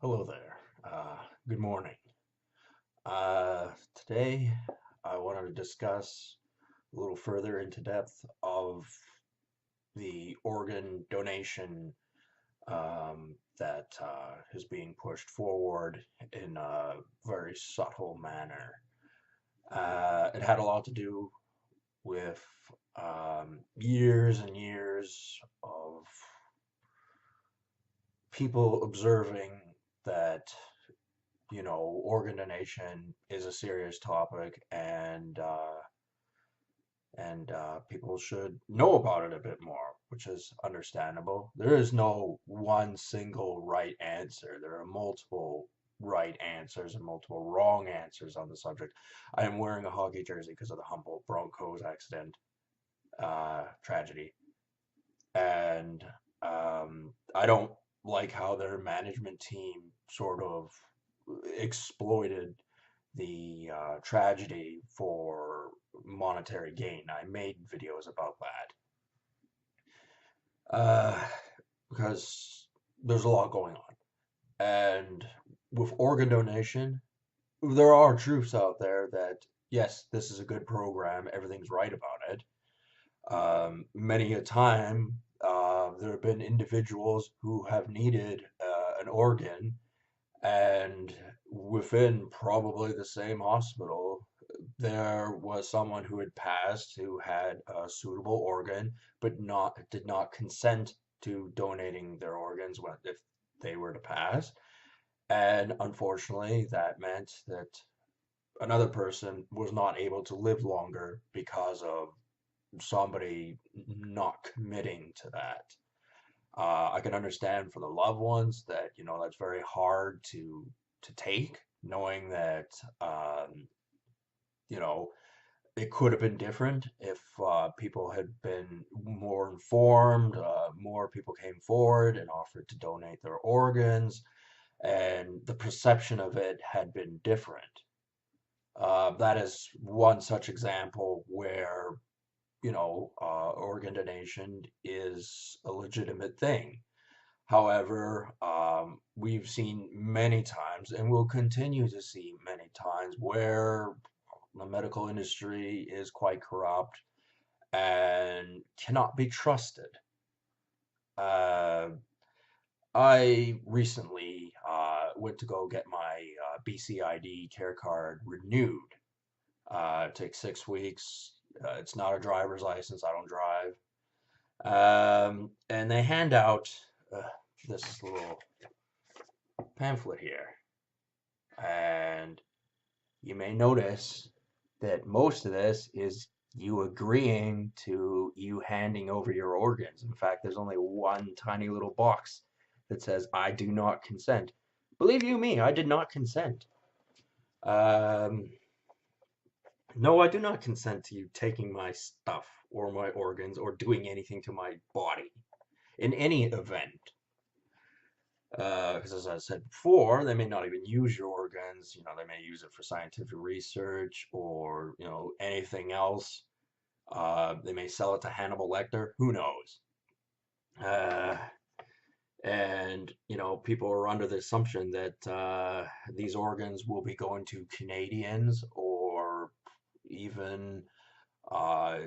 Hello there. Good morning. Today I wanted to discuss a little further into depth of the organ donation that is being pushed forward in a very subtle manner. It had a lot to do with years and years of people observing that organ donation is a serious topic, and people should know about it a bit more, which is understandable. There is no one single right answer. There are multiple right answers and multiple wrong answers on the subject. I am wearing a hockey jersey because of the Humboldt Broncos accident, tragedy, and I don't like how their management team sort of exploited the tragedy for monetary gain. I made videos about that because there's a lot going on. And with organ donation, there are truths out there that, yes, this is a good program, everything's right about it. Many a time, there have been individuals who have needed an organ, and within probably the same hospital, there was someone who had passed who had a suitable organ, but did not consent to donating their organs if they were to pass. And unfortunately, that meant that another person was not able to live longer because of somebody not committing to that. I can understand for the loved ones that that's very hard to take, knowing that you know it could have been different if people had been more informed, more people came forward and offered to donate their organs, and the perception of it had been different. That is one such example where organ donation is a legitimate thing. However, we've seen many times and will continue to see many times where the medical industry is quite corrupt and cannot be trusted. Uh, I recently went to go get my BCID care card renewed. It takes 6 weeks. It's not a driver's license. I don't drive. And they hand out this little pamphlet here. And you may notice that most of this is you agreeing to you handing over your organs. In fact, there's only one tiny little box that says, I do not consent. Believe you me, I did not consent. Um, no, I do not consent to you taking my stuff or my organs or doing anything to my body in any event. Because as I said before, they may not even use your organs. They may use it for scientific research or anything else. They may sell it to Hannibal Lecter. Who knows? Uh, and people are under the assumption that these organs will be going to Canadians or even uh,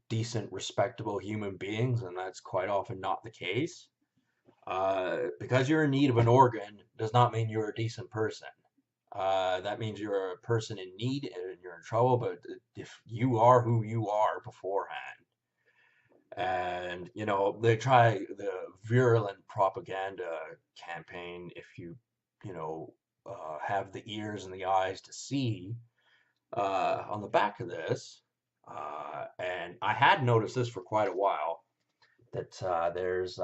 decent, respectable human beings, and that's quite often not the case. Because you're in need of an organ does not mean you're a decent person. That means you're a person in need and you're in trouble, but if you are who you are beforehand, and they try the virulent propaganda campaign, if have the ears and the eyes to see on the back of this, and I had noticed this for quite a while, that there's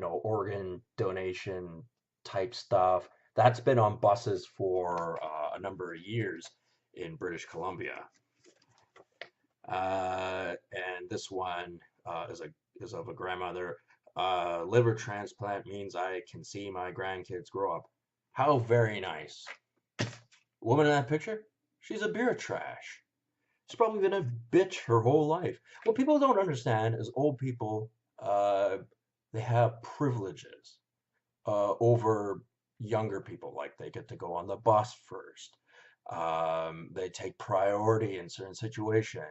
organ donation type stuff that's been on buses for a number of years in British Columbia. And this one is of a grandmother. Liver transplant means I can see my grandkids grow up. How very nice. Woman in that picture, she's a beer trash. She's probably been a bitch her whole life. What people don't understand is old people, they have privileges over younger people, like they get to go on the bus first. They take priority in certain situation.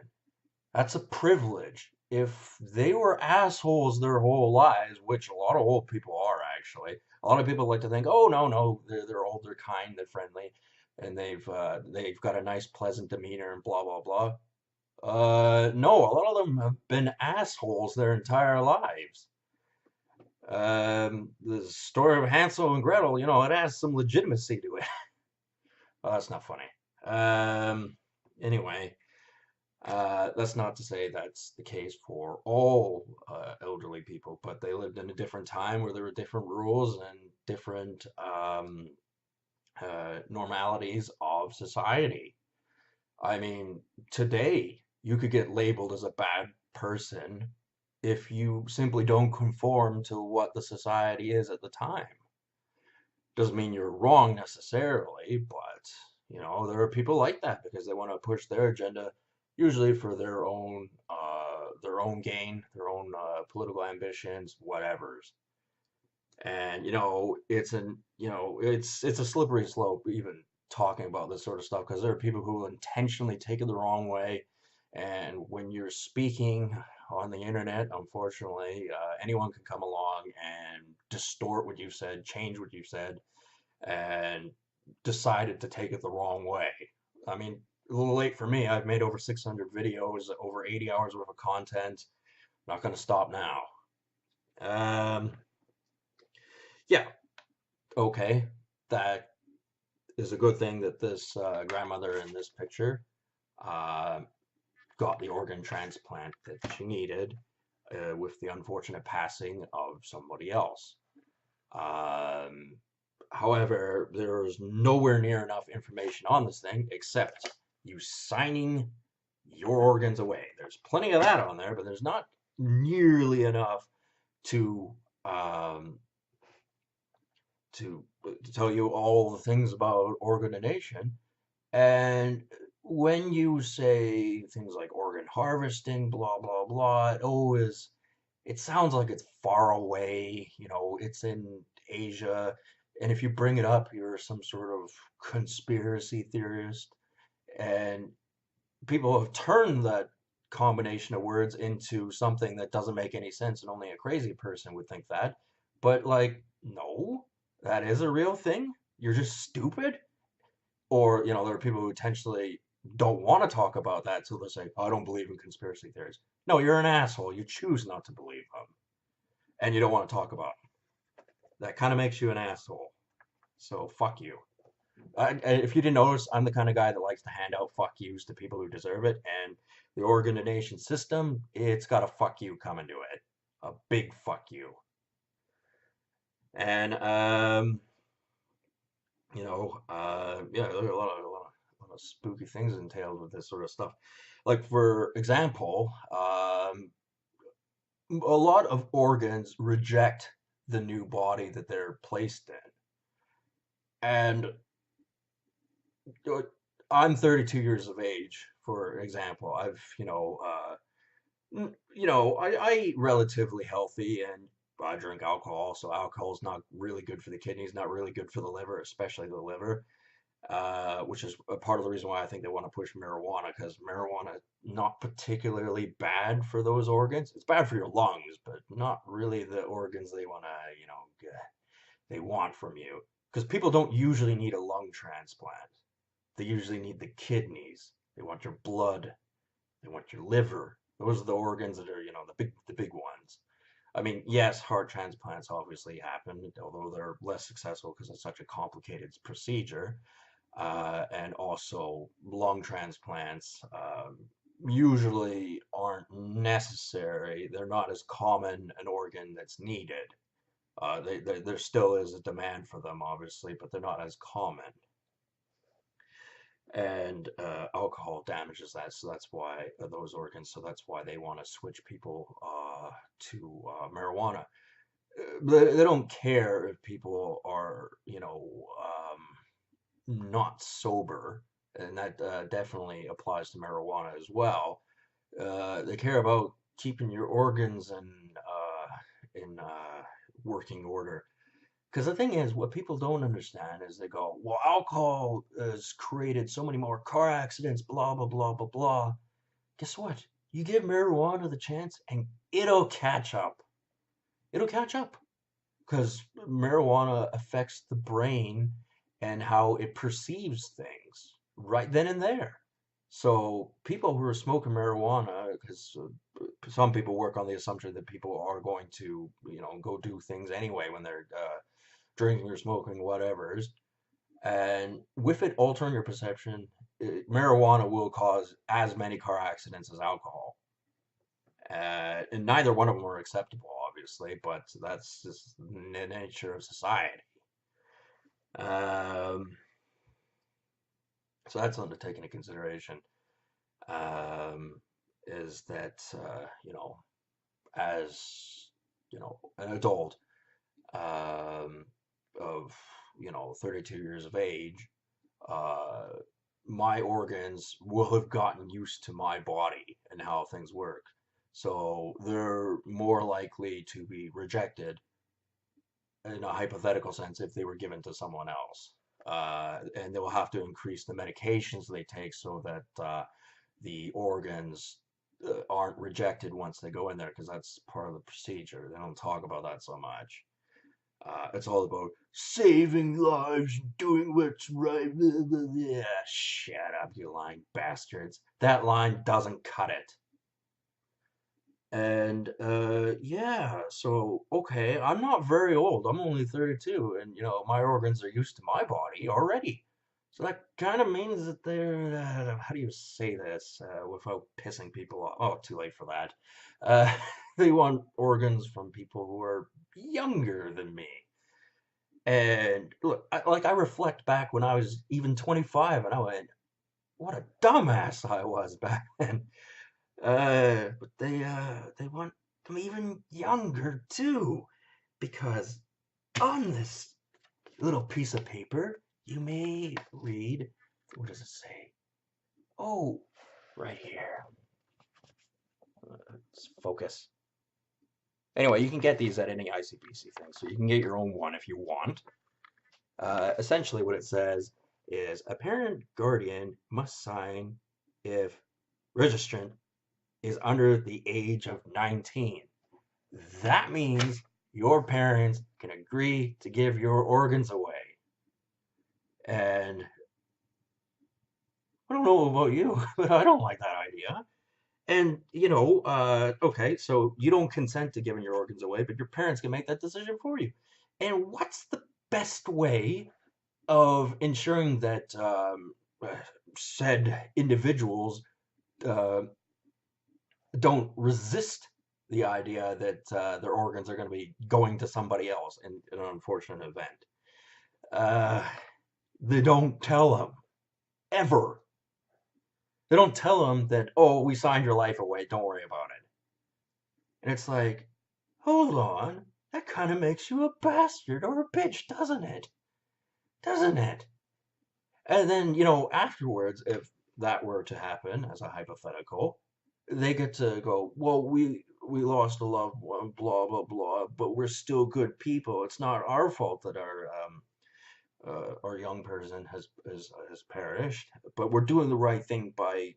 That's a privilege. If they were assholes their whole lives, which a lot of old people are actually, a lot of people like to think, oh no, no, they're old, they're kind, they're friendly, and they've got a nice, pleasant demeanor and blah blah blah. No, a lot of them have been assholes their entire lives. The story of Hansel and Gretel, it has some legitimacy to it. Oh, that's not funny. Anyway, that's not to say that's the case for all elderly people, but they lived in a different time where there were different rules and different normalities of society. I mean, today you could get labeled as a bad person if you simply don't conform to what the society is at the time. Doesn't mean you're wrong necessarily, but there are people like that because they want to push their agenda, usually for their own gain, their own political ambitions, whatever's. And it's a slippery slope even talking about this sort of stuff because there are people who intentionally take it the wrong way. And when you're speaking on the internet, unfortunately, anyone can come along and distort what you said, change what you said, and decided to take it the wrong way. I mean, a little late for me. I've made over 600 videos, over 80 hours worth of content. Not going to stop now. Um, yeah, okay. That is a good thing that this grandmother in this picture uh, got the organ transplant that she needed with the unfortunate passing of somebody else. Um, However, there's nowhere near enough information on this thing except you signing your organs away. There's plenty of that on there, but there's not nearly enough to um, to tell you all the things about organ donation. And when you say things like organ harvesting, blah blah blah, it sounds like it's far away. It's in Asia, and if you bring it up, you're some sort of conspiracy theorist. And people have turned that combination of words into something that doesn't make any sense, and only a crazy person would think that. But like, no, that is a real thing. You're just stupid. Or, there are people who intentionally don't want to talk about that, so they'll say, "Oh, I don't believe in conspiracy theories." No, you're an asshole. You choose not to believe them, and you don't want to talk about them. That kind of makes you an asshole. So fuck you. If you didn't notice, I'm the kind of guy that likes to hand out fuck yous to people who deserve it, and the organ donation system, it's got a fuck you coming to it. A big fuck you. And yeah, there are a lot of spooky things entailed with this sort of stuff. Like for example, a lot of organs reject the new body that they're placed in, and uh, I'm 32 years of age, for example. I've I eat relatively healthy and I drink alcohol, so alcohol is not really good for the kidneys, not really good for the liver, especially the liver. Which is a part of the reason why I think they want to push marijuana, because marijuana is not particularly bad for those organs. It's bad for your lungs, but not really the organs they want to, they want from you. Because people don't usually need a lung transplant. They usually need the kidneys. They want your blood. They want your liver. Those are the organs that are, the big ones. I mean, yes, heart transplants obviously happen, although they're less successful because it's such a complicated procedure. And also, lung transplants usually aren't necessary. They're not as common an organ that's needed. There still is a demand for them, obviously, but they're not as common. And alcohol damages that, so that's why those organs. So that's why they want to switch people to marijuana. They don't care if people are, not sober, and that definitely applies to marijuana as well. They care about keeping your organs in working order. Because the thing is, what people don't understand is they go, well, alcohol has created so many more car accidents, blah, blah, blah, blah, blah. Guess what? You give marijuana the chance and it'll catch up. It'll catch up because marijuana affects the brain and how it perceives things right then and there. So people who are smoking marijuana, because some people work on the assumption that people are going to, go do things anyway when they're drinking or smoking, whatever. And with it altering your perception, marijuana will cause as many car accidents as alcohol. And neither one of them are acceptable, obviously, but that's just the nature of society. Um, so that's something to take into consideration. Um, is that as an adult um, of 32 years of age, uh, my organs will have gotten used to my body and how things work. So they're more likely to be rejected in a hypothetical sense if they were given to someone else. And they will have to increase the medications they take so that the organs aren't rejected once they go in there because that's part of the procedure. They don't talk about that so much. It's all about saving lives, doing what's right. Blah, blah, blah. Shut up, you lying bastards. That line doesn't cut it. And yeah, so okay, I'm not very old. I'm only 32, and my organs are used to my body already. So that kind of means that they're how do you say this without pissing people off? Oh, too late for that. Uh, they want organs from people who are younger than me. And look, I reflect back when I was even 25, and I went, "What a dumbass I was back then." But they want them even younger too, because on this little piece of paper you may read. What does it say? Oh, right here. Let's focus. Anyway, you can get these at any ICBC thing, so you can get your own one if you want. Essentially, what it says is a parent guardian must sign if registrant is under the age of 19. That means your parents can agree to give your organs away. And I don't know about you, but I don't like that idea. And, okay, so you don't consent to giving your organs away, but your parents can make that decision for you. And what's the best way of ensuring that said individuals uh, don't resist the idea that their organs are going to be going to somebody else in an unfortunate event? Uh, they don't tell them ever. They don't tell them that, oh, we signed your life away. Don't worry about it. And it's like, hold on. That kind of makes you a bastard or a bitch, doesn't it? Doesn't it? And then, afterwards, if that were to happen as a hypothetical, they get to go, well, we lost a loved one, blah blah blah, but we're still good people. It's not our fault that our young person has perished, but we're doing the right thing by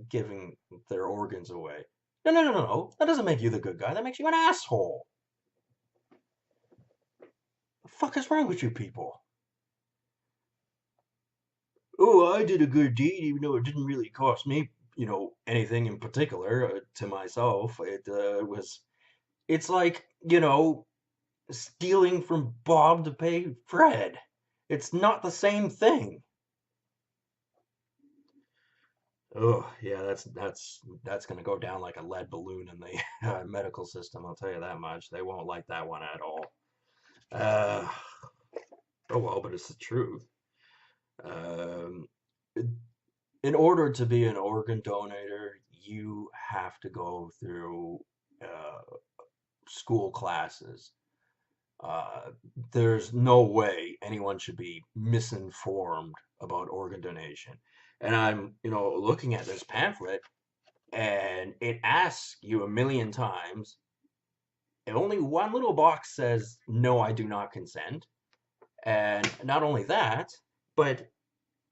giving their organs away. No, no, no, no, no. That doesn't make you the good guy. That makes you an asshole. The fuck is wrong with you people? Oh, I did a good deed, even though it didn't really cost me, anything in particular to myself. It's like, stealing from Bob to pay Fred. It's not the same thing. Oh, yeah, that's gonna go down like a lead balloon in the medical system. I'll tell you that much. They won't like that one at all. Uh, oh well, but it's the truth. Um, in order to be an organ donor, you have to go through uh, school classes. Uh, there's no way anyone should be misinformed about organ donation. And I'm, looking at this pamphlet, and it asks you a million times only one little box says, no, I do not consent. And not only that, but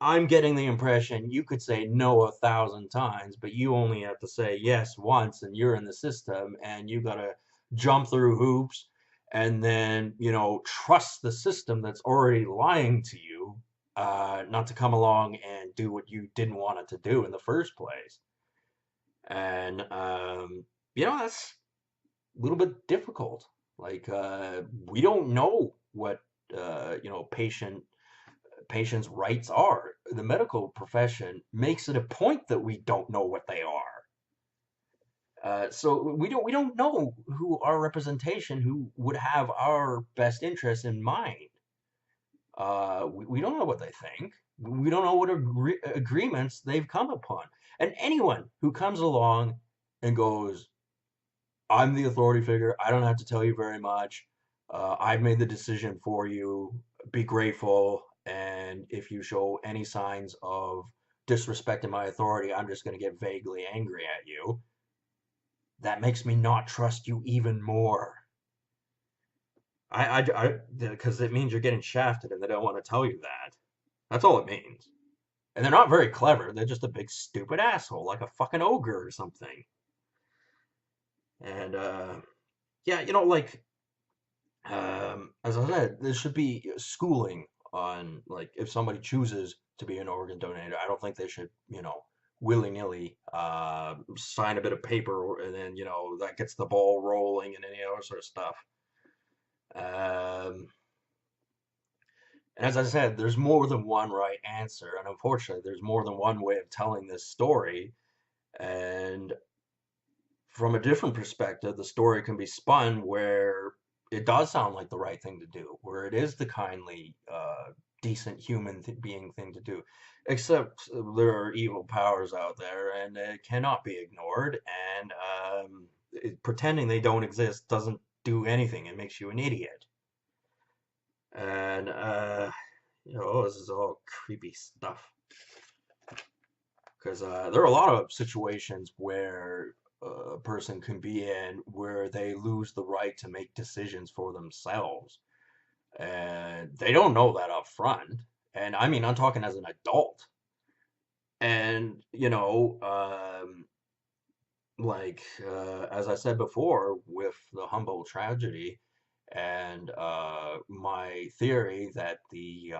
I'm getting the impression you could say no 1,000 times, but you only have to say yes once and you're in the system and you gotta jump through hoops and then, trust the system that's already lying to you, not to come along and do what you didn't want it to do in the first place. And, that's a little bit difficult. Like, we don't know what, patients' rights are. The medical profession makes it a point that we don't know what they are. So we don't know who our representation, who would have our best interests in mind. We don't know what they think. We don't know what agreements they've come upon. And anyone who comes along and goes, I'm the authority figure. I don't have to tell you very much. I've made the decision for you. Be grateful. And if you show any signs of disrespecting my authority, I'm just going to get vaguely angry at you. That makes me not trust you even more. Because it means you're getting shafted and they don't want to tell you that. That's all it means. And they're not very clever. They're just a big stupid asshole, like a fucking ogre or something. And, yeah, as I said, there should be schooling on, like, if somebody chooses to be an organ donor. I don't think they should, willy-nilly sign a bit of paper and then, that gets the ball rolling and any other sort of stuff. Um, and as I said, there's more than one right answer, and unfortunately, there's more than one way of telling this story. And from a different perspective, the story can be spun where it does sound like the right thing to do, where it is the kindly, decent human being thing to do. Except there are evil powers out there, and it cannot be ignored. And pretending they don't exist doesn't do anything. It makes you an idiot. And this is all creepy stuff. Because there are a lot of situations where a person can be in where they lose the right to make decisions for themselves. And they don't know that up front. And I mean, I'm talking as an adult. And, like, as I said before, with the Humboldt tragedy and my theory that the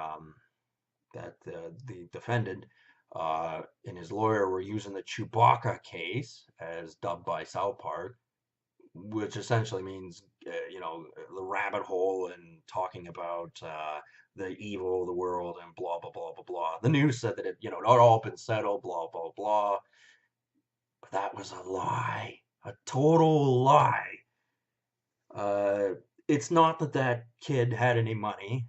defendant and his lawyer were using the Chewbacca case, as dubbed by South Park, which essentially means, the rabbit hole and talking about the evil of the world and blah, blah, blah, blah, blah. The news said that it, not all been settled, blah, blah, blah. But that was a lie, a total lie. Uh, it's not that that kid had any money.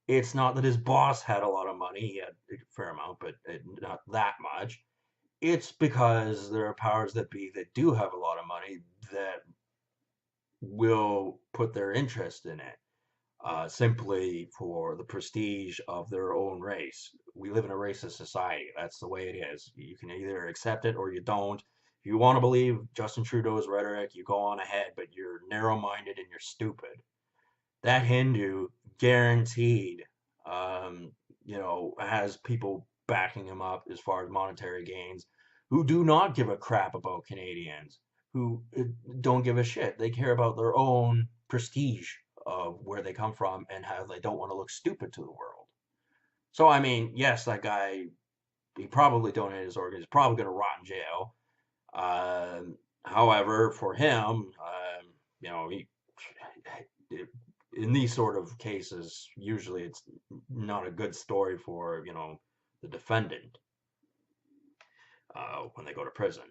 It's not that his boss had a lot of money. He had a fair amount, but not that much. It's because there are powers that be that do have a lot of money that will put their interest in it, simply for the prestige of their own race. We live in a racist society. That's the way it is. You can either accept it or you don't. If you want to believe Justin Trudeau's rhetoric, you go on ahead, but you're narrow minded and you're stupid. That Hindu guaranteed, has people backing him up as far as monetary gains who do not give a crap about Canadians, who don't give a shit. They care about their own prestige of where they come from and how they don't want to look stupid to the world. So, I mean, yes, that guy, he probably donated his organs, he's probably going to rot in jail. However, for him, he in these sort of cases, usually it's not a good story for, the defendant when they go to prison.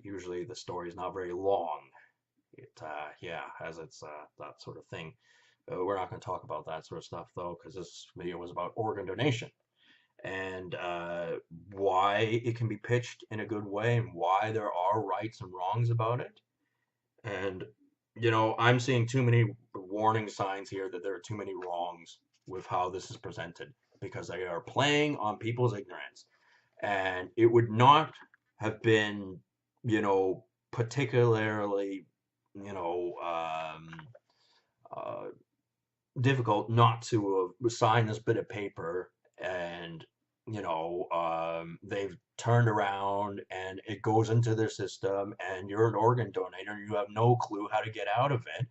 Usually the story is not very long. It, yeah, has its that sort of thing. We're not going to talk about that sort of stuff though, because this video was about organ donation and why it can be pitched in a good way and why there are rights and wrongs about it. And, I'm seeing too many warning signs here that there are too many wrongs with how this is presented because they are playing on people's ignorance. And it would not have been, particularly, uh, difficult not to sign this bit of paper, and they've turned around and it goes into their system, and you're an organ donator and you have no clue how to get out of it.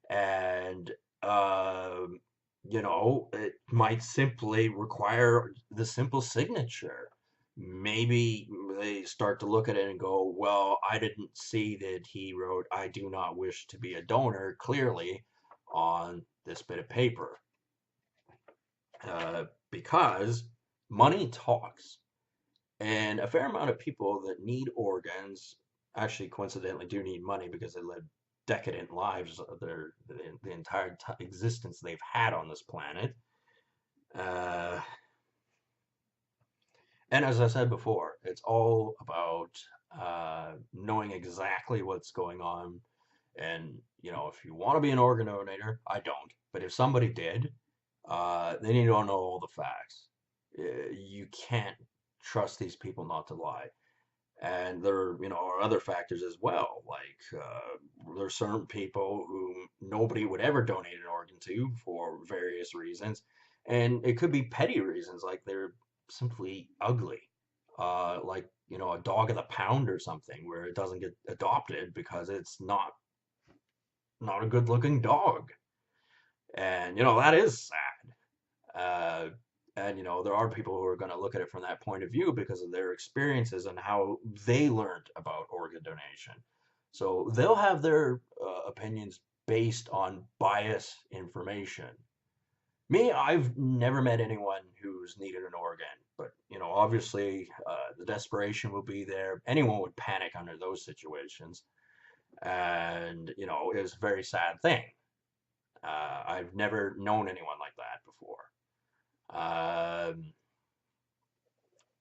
And um, it might simply require the simple signature. Maybe they start to look at it and go, well, I didn't see that he wrote, I do not wish to be a donor, clearly on this bit of paper. Because money talks. And a fair amount of people that need organs actually coincidentally do need money because they live decadent lives of the entire existence they've had on this planet. Uh, and as I said before, it's all about knowing exactly what's going on. And, if you want to be an organ donator, I don't. But if somebody did, they need to know all the facts. You can't trust these people not to lie. And there, are other factors as well. Like there's certain people who nobody would ever donate an organ to for various reasons, and it could be petty reasons, like they're simply ugly, like a dog of the pound or something, where it doesn't get adopted because it's not a good looking dog, and that is sad. And there are people who are going to look at it from that point of view because of their experiences and how they learned about organ donation. So they'll have their opinions based on bias information. Me, I've never met anyone who's needed an organ, but obviously the desperation will be there. Anyone would panic under those situations, and it's a very sad thing. I've never known anyone like that before. Um,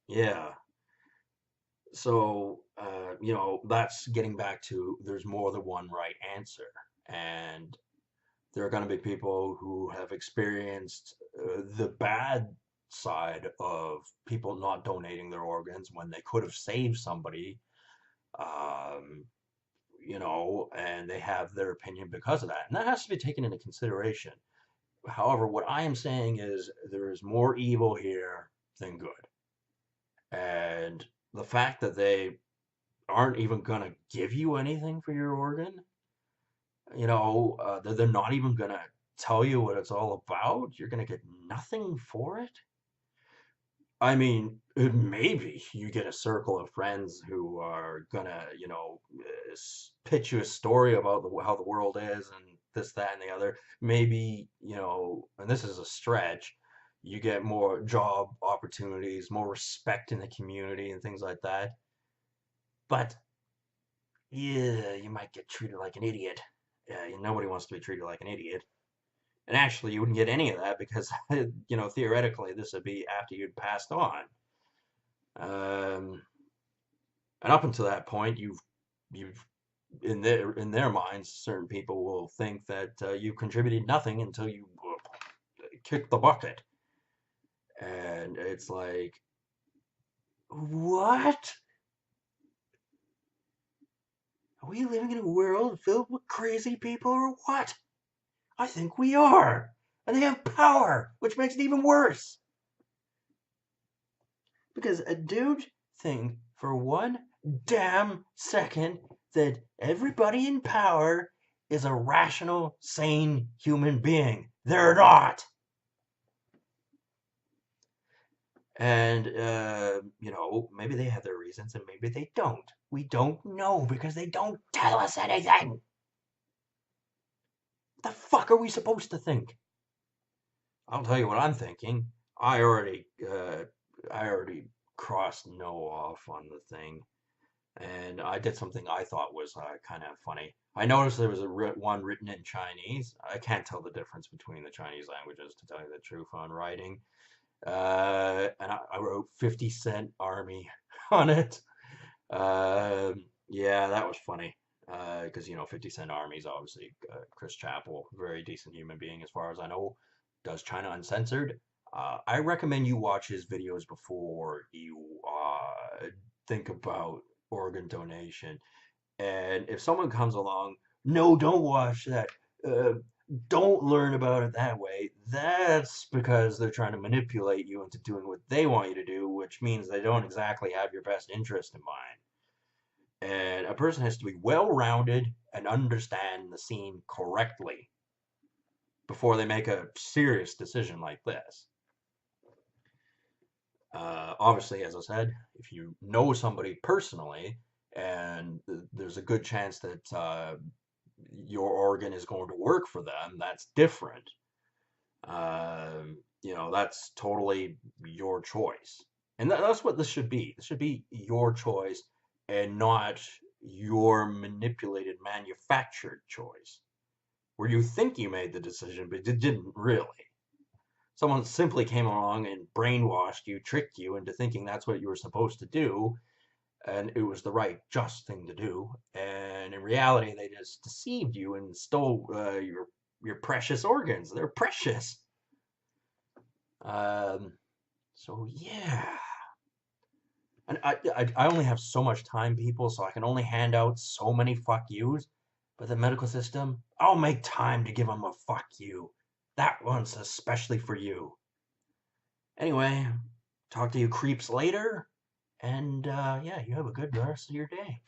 yeah. So, that's getting back to there's more than one right answer. And there are going to be people who have experienced the bad side of people not donating their organs when they could have saved somebody, um, and they have their opinion because of that. And that has to be taken into consideration. However, what I am saying is there is more evil here than good. And the fact that they aren't even going to give you anything for your organ, that they're not even going to tell you what it's all about, you're going to get nothing for it. I mean, maybe you get a circle of friends who are gonna, pitch you a story about how the world is and this, that, and the other. Maybe, and this is a stretch, you get more job opportunities, more respect in the community and things like that. But yeah, you might get treated like an idiot. Yeah, nobody wants to be treated like an idiot. And actually, you wouldn't get any of that because, theoretically, this would be after you'd passed on. Um, and up until that point, you've in their minds, certain people will think that you've contributed nothing until you kick the bucket, and it's like, what? Are we living in a world filled with crazy people or what? I think we are, and they have power, which makes it even worse. Because a dude think for one damn second that everybody in power is a rational, sane human being. They're not. And, maybe they have their reasons and maybe they don't. We don't know because they don't tell us anything. What the fuck are we supposed to think? I'll tell you what I'm thinking. I already, uh, I already crossed no off on the thing. And I did something I thought was kind of funny. I noticed there was one written in Chinese. I can't tell the difference between the Chinese languages, to tell you the truth, on writing. And I wrote 50 Cent Army on it. Yeah, that was funny. Because, 50 Cent Army is obviously Chris Chappell, very decent human being as far as I know, does China Uncensored. I recommend you watch his videos before you think about organ donation. And if someone comes along, no, don't watch that. Uh, don't learn about it that way, that's because they're trying to manipulate you into doing what they want you to do, which means they don't exactly have your best interest in mind. And a person has to be well rounded and understand the scene correctly before they make a serious decision like this. Obviously, as I said, if you know somebody personally, and there's a good chance that your organ is going to work for them, that's different. That's totally your choice. And that's what this should be. This should be your choice and not your manipulated, manufactured choice, where you think you made the decision, but it didn't really. Someone simply came along and brainwashed you, tricked you into thinking that's what you were supposed to do, and it was the right, just thing to do. And in reality, they just deceived you and stole your precious organs. They're precious. Um, so yeah, and I only have so much time, people, so I can only hand out so many fuck yous. But the medical system, I'll make time to give them a fuck you. That one's especially for you. Anyway, talk to you creeps later, and yeah, you have a good rest of your day.